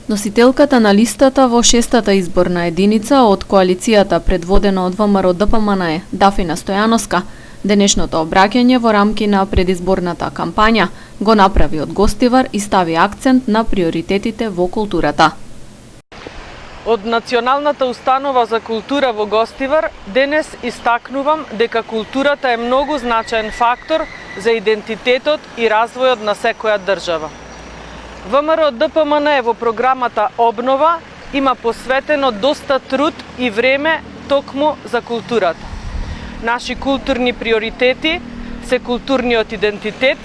Носителката на листата во 6-та изборна единица од коалицијата предводена од ВМРО-ДПМН е Дафина Стојановска, денешното обраќање во рамки на предизборната кампања го направи од гостивар и стави акцент на приоритетите во културата. Од Националната установа за култура во Гостивар денес истакнувам дека културата е многу значаен фактор за идентитетот и развојот на секоја држава. ВМРО-ДПМН во програмата Обнова има посветено доста труд и време токму за културата. Наши културни приоритети се културниот идентитет,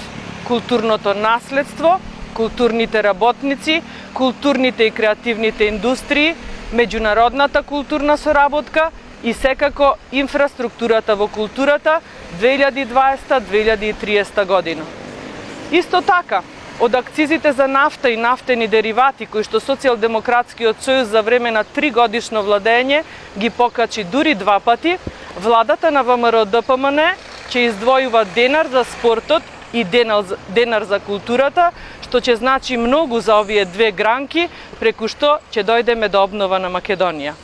културното наследство, културните работници, културните и креативните индустрии, меѓународната културна соработка и секако инфраструктурата во културата 2020-2030 година. Исто така, од акцизите за нафта и нафтени деривати, кои што Социјалдемократскиот сојуз за време на 3-годишно владење ги покачи дури 2 пати, владата на ВМРО-ДПМН ќе издвојува денар за спортот и денар за културата, што ќе значи многу за овие две гранки, преку што ќе дојдеме до обнова на Македонија.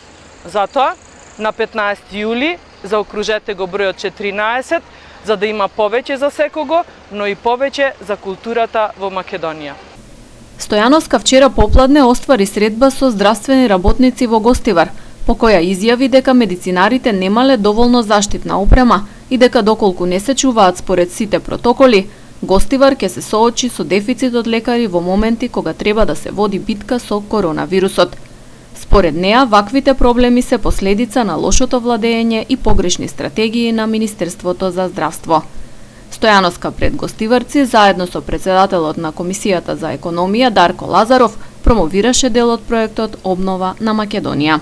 Затоа, на 15 јули, заокружете го бројот 14, за да има повеќе за секого, но и повеќе за културата во Македонија. Стојановска вчера попладне оствари средба со здравствени работници во Гостивар, по која изјави дека медицинарите немале доволно заштитна опрема и дека доколку не се чуваат според сите протоколи, Гостивар ќе се соочи со дефицит од лекари во моменти кога треба да се води битка со коронавирусот. Според неа, ваквите проблеми се последица на лошото владење и погрешни стратегии на Министерството за здравство. Стојановска пред гостиварци, заедно со председателот на Комисијата за економија Дарко Лазаров, промовираше дел од проектот Обнова на Македонија.